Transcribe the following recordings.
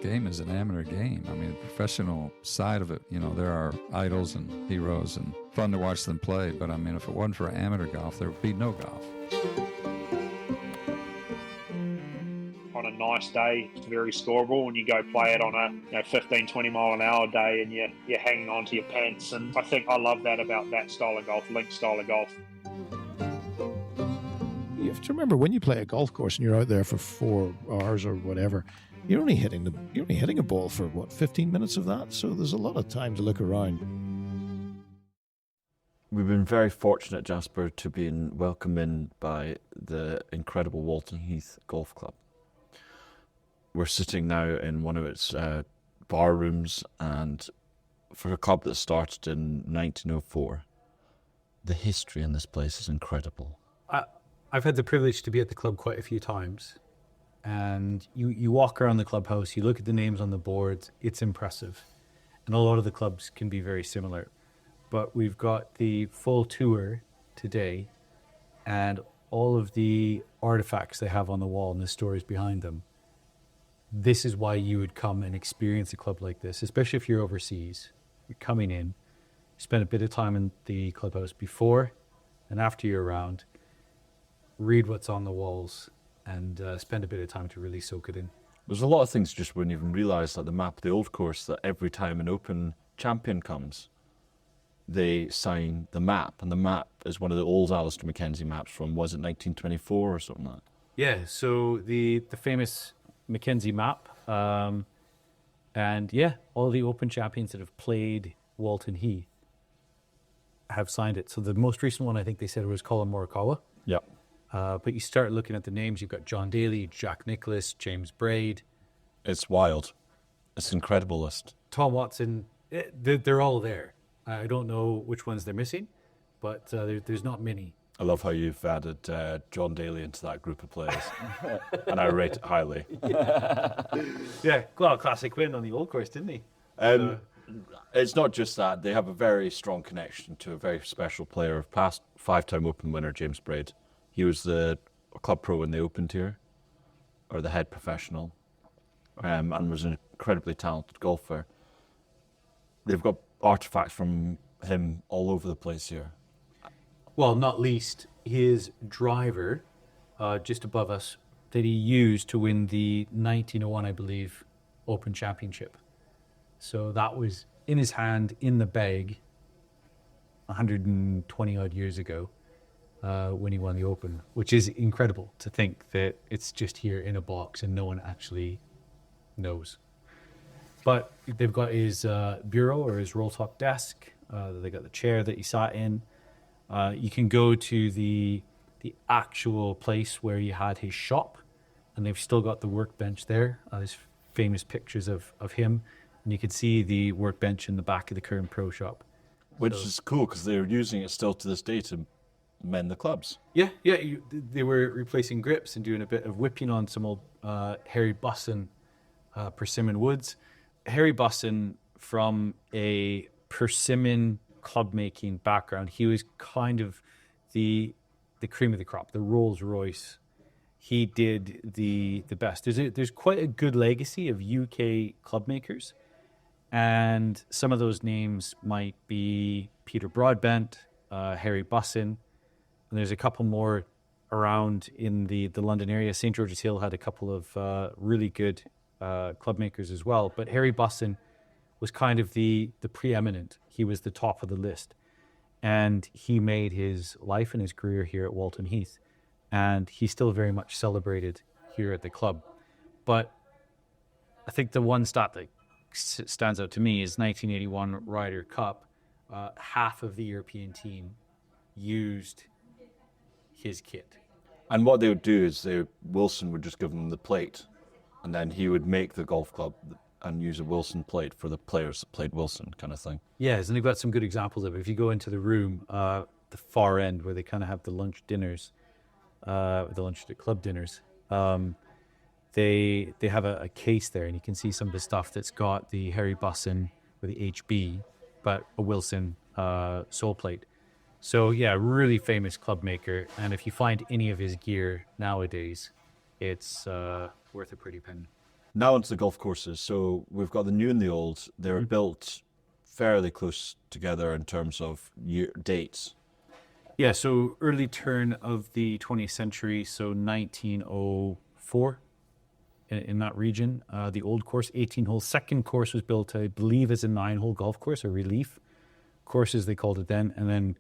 game is an amateur game. I mean, the professional side of it, there are idols and heroes and fun to watch them play. But I mean, if it wasn't for amateur golf, there would be no golf. On a nice day, it's very scoreable, and you go play it on a 15, 20 mile an hour day, and you're hanging on to your pants. And I think I love that about that style of golf, link style of golf. You have to remember, when you play a golf course and you're out there for 4 hours or whatever, you're only hitting a ball for 15 minutes of that. So there's a lot of time to look around. We've been very fortunate, Jasper, to be welcomed in by the incredible Walton Heath Golf Club. We're sitting now in one of its bar rooms, and for a club that started in 1904, the history in this place is incredible. I've had the privilege to be at the club quite a few times, and you walk around the clubhouse, you look at the names on the boards, it's impressive. And a lot of the clubs can be very similar. But we've got the full tour today, and all of the artifacts they have on the wall and the stories behind them. This is why you would come and experience a club like this, especially if you're overseas. You're coming in, spend a bit of time in the clubhouse before and after you're around, read what's on the walls, and spend a bit of time to really soak it in. There's a lot of things you just wouldn't even realise, like the map of the old course, that every time an Open champion comes, they sign the map, and the map is one of the old Alistair Mackenzie maps from, was it 1924 or something like that? Yeah, so the famous Mackenzie map, and yeah, all the Open champions that have played Walton Heath have signed it. So the most recent one, I think they said, was Colin Morikawa. Yeah. But you start looking at the names, you've got John Daly, Jack Nicklaus, James Braid. It's wild. It's an incredible list. Tom Watson, they're all there. I don't know which ones they're missing, but there's not many. I love how you've added John Daly into that group of players, and I rate it highly. Yeah, well, classic win on the old course, didn't he? It's not just that. They have a very strong connection to a very special player, past 5-time Open winner, James Braid. He was the club pro when they opened here, or the head professional, and was an incredibly talented golfer. They've got artifacts from him all over the place here. Well, not least his driver, just above us, that he used to win the 1901, I believe, Open Championship. So that was in his hand, in the bag, 120 odd years ago, when he won the Open, which is incredible to think that it's just here in a box and no one actually knows. But they've got his bureau or his roll top desk. They got the chair that he sat in. You can go to the actual place where he had his shop, and they've still got the workbench there. There's famous pictures of him, and you can see the workbench in the back of the current pro shop. Which is cool, because they're using it still to this day to mend the clubs. Yeah, they were replacing grips and doing a bit of whipping on some old Harry Busson persimmon woods. Harry Busson, from a persimmon club making background, he was kind of the cream of the crop, the Rolls Royce. He did the best. There's quite a good legacy of UK club makers, and some of those names might be Peter Broadbent, Harry Busson, and there's a couple more around in the London area. St. George's Hill had a couple of really good club makers as well, but Harry Busson was kind of the preeminent. He was the top of the list, and he made his life and his career here at Walton Heath, and he's still very much celebrated here at the club. But I think the one stat that stands out to me is 1981 Ryder Cup. Half of the European team used his kit. And what they would do is Wilson would just give them the plate, and then he would make the golf club and use a Wilson plate for the players that played Wilson, kind of thing. Yes, and they've got some good examples of it. If you go into the room, the far end where they kind of have the lunch dinners, the club dinners, they have a case there, and you can see some of the stuff that's got the Harry Busson or the HB, but a Wilson sole plate. So yeah, really famous club maker, and if you find any of his gear nowadays, it's worth a pretty penny. Now onto the golf courses. So we've got the new and the old. They were built fairly close together in terms of dates. Yeah, so early turn of the 20th century, so 1904 in that region. The old course, 18 holes. Second course was built, I believe, as a 9-hole golf course, a relief course as they called it then, and then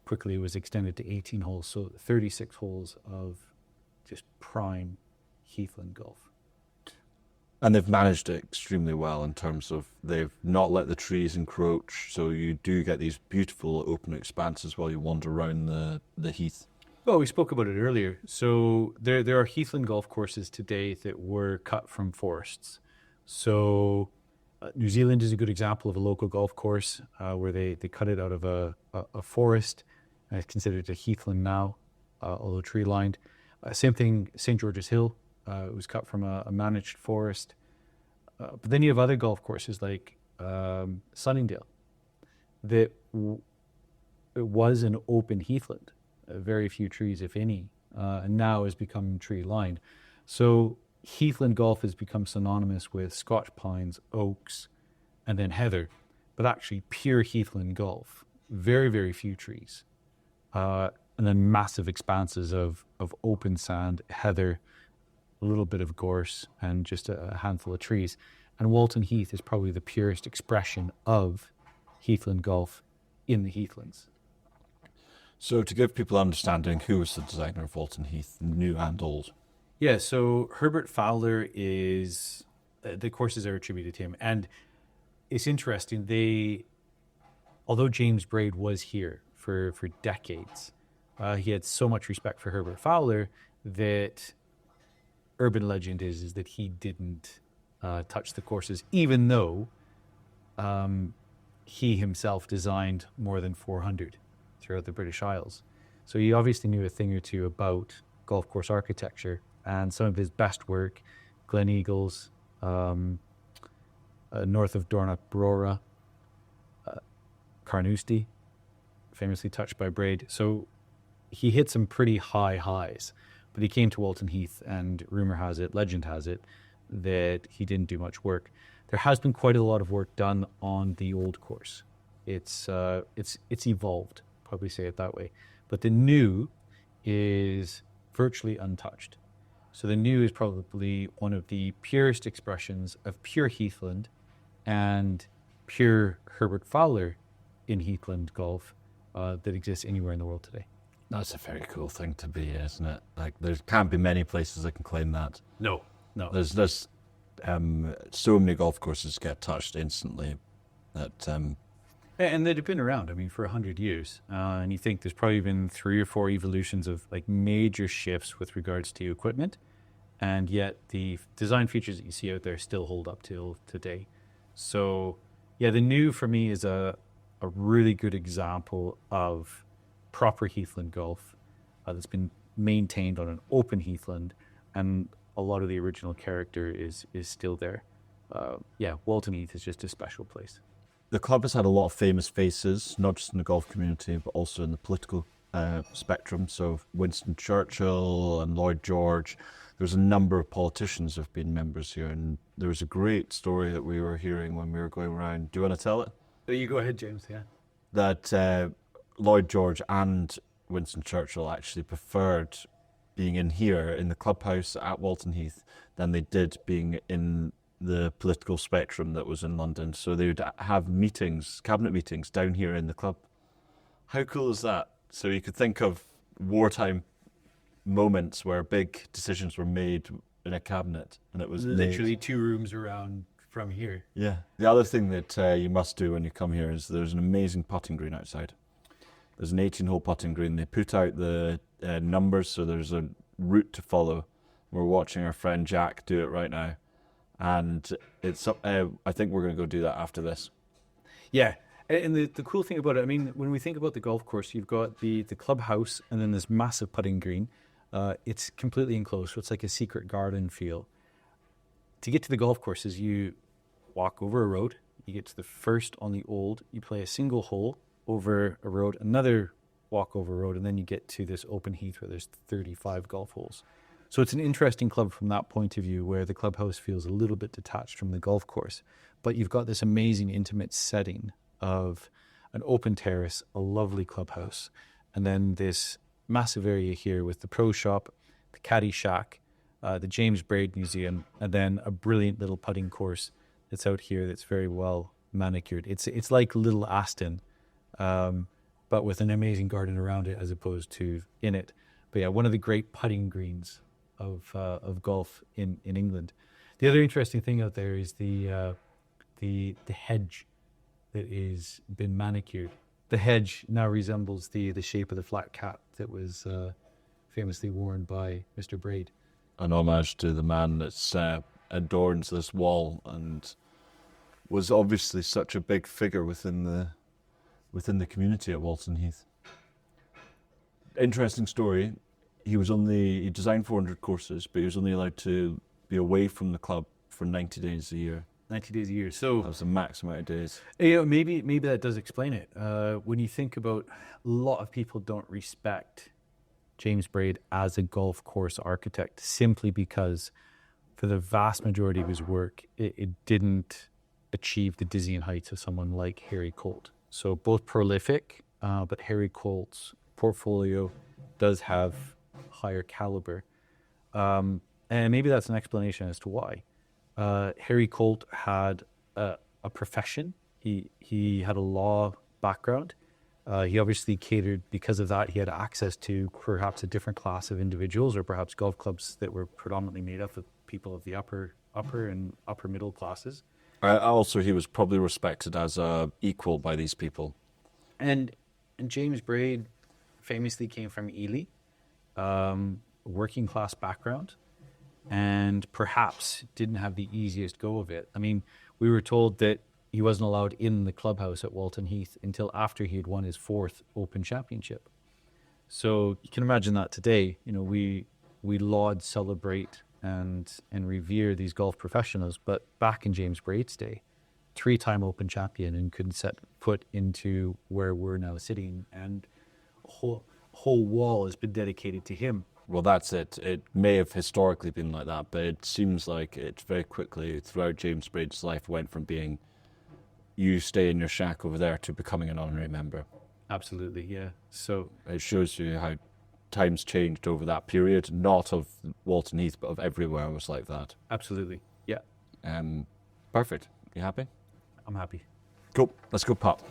quickly it was extended to 18 holes, so 36 holes of just prime Heathland golf. And they've managed it extremely well in terms of they've not let the trees encroach, so you do get these beautiful open expanses while you wander around the heath. Well, we spoke about it earlier. So there are Heathland golf courses today that were cut from forests. So New Zealand is a good example of a local golf course where they cut it out of a forest. It's considered a heathland now, although tree-lined. Same thing, St. George's Hill. It was cut from a managed forest. But then you have other golf courses like Sunningdale that it was an open heathland, very few trees, if any, and now has become tree-lined. So heathland golf has become synonymous with Scotch pines, oaks, and then heather, but actually pure heathland golf, very, very few trees. And then massive expanses of open sand, heather, a little bit of gorse, and just a handful of trees. And Walton Heath is probably the purest expression of heathland golf in the heathlands. So to give people understanding, who was the designer of Walton Heath, new and old? Yeah, so Herbert Fowler is, the courses are attributed to him. And it's interesting, although James Braid was here for decades, he had so much respect for Herbert Fowler that urban legend is that he didn't touch the courses, even though he himself designed more than 400 throughout the British Isles. So he obviously knew a thing or two about golf course architecture, and some of his best work, Glen Eagles, north of Dornoch Brora, Carnoustie, famously touched by Braid. So he hit some pretty high highs, but he came to Walton Heath, and rumor has it, legend has it, that he didn't do much work. There has been quite a lot of work done on the old course. It's evolved, probably say it that way. But the new is virtually untouched. So the new is probably one of the purest expressions of pure heathland and pure Herbert Fowler in heathland golf that exists anywhere in the world today. That's a very cool thing to be, isn't it? Like, there can't be many places that can claim that. No. There's so many golf courses get touched instantly that. And they've been around, for 100 years. And you think there's probably been 3 or 4 evolutions of like major shifts with regards to equipment. And yet the design features that you see out there still hold up till today. So yeah, the new for me is a really good example of proper heathland golf that's been maintained on an open heathland, and a lot of the original character is still there. Walton Heath is just a special place. The club has had a lot of famous faces, not just in the golf community, but also in the political spectrum. So Winston Churchill and Lloyd George. There's a number of politicians who have been members here, and there was a great story that we were hearing when we were going around. Do you want to tell it? You go ahead, James. Yeah. That Lloyd George and Winston Churchill actually preferred being in here in the clubhouse at Walton Heath than they did being in the political spectrum that was in London. So they would have meetings, cabinet meetings, down here in the club. How cool is that? So you could think of wartime moments where big decisions were made in a cabinet, and it was literally 2 rooms around from here. Yeah. The other thing that you must do when you come here is there's an amazing putting green outside. There's an 18-hole putting green. They put out the numbers, so there's a route to follow. We're watching our friend Jack do it right now, and it's. I think we're going to go do that after this. Yeah, and the cool thing about it, when we think about the golf course, you've got the clubhouse and then this massive putting green. It's completely enclosed, so it's like a secret garden feel. To get to the golf courses, you walk over a road. You get to the first on the old. You play a single hole over a road, another walk over a road, and then you get to this open heath where there's 35 golf holes. So it's an interesting club from that point of view, where the clubhouse feels a little bit detached from the golf course. But you've got this amazing intimate setting of an open terrace, a lovely clubhouse, and then this massive area here with the pro shop, the caddy shack, the James Braid Museum, and then a brilliant little putting course that's out here that's very well manicured. It's like Little Aston, but with an amazing garden around it as opposed to in it. But yeah, one of the great putting greens of golf in England. The other interesting thing out there is the hedge that is been manicured. The hedge now resembles the shape of the flat cap that was famously worn by Mr. Braid. An homage to the man that adorns this wall and was obviously such a big figure within the community at Walton Heath. Interesting story. He designed 400 courses, but he was only allowed to be away from the club for 90 days a year. 90 days a year. So That was the max amount of days. maybe that does explain it. When you think about, a lot of people don't respect James Braid as a golf course architect simply because for the vast majority of his work, it didn't achieve the dizzying heights of someone like Harry Colt. So both prolific, but Harry Colt's portfolio does have higher caliber. And maybe that's an explanation as to why. Harry Colt had a profession. He had a law background. He obviously catered, because of that, he had access to perhaps a different class of individuals, or perhaps golf clubs that were predominantly made up of people of the upper and upper middle classes. Also, he was probably respected as a equal by these people. And James Braid famously came from Ely, working class background, and perhaps didn't have the easiest go of it. I mean, we were told that he wasn't allowed in the clubhouse at Walton Heath until after he had won his 4th Open Championship. So you can imagine that today, we laud, celebrate, and revere these golf professionals. But back in James Braid's day, 3-time Open champion, and couldn't set foot into where we're now sitting, and a whole wall has been dedicated to him. Well, that's it. It may have historically been like that, but it seems like it very quickly throughout James Braid's life went from being you stay in your shack over there to becoming an honorary member. Absolutely, yeah. So it shows you how times changed over that period, not of Walton Heath, but of everywhere was like that. Absolutely, yeah. Perfect. You happy? I'm happy. Cool. Let's go putt.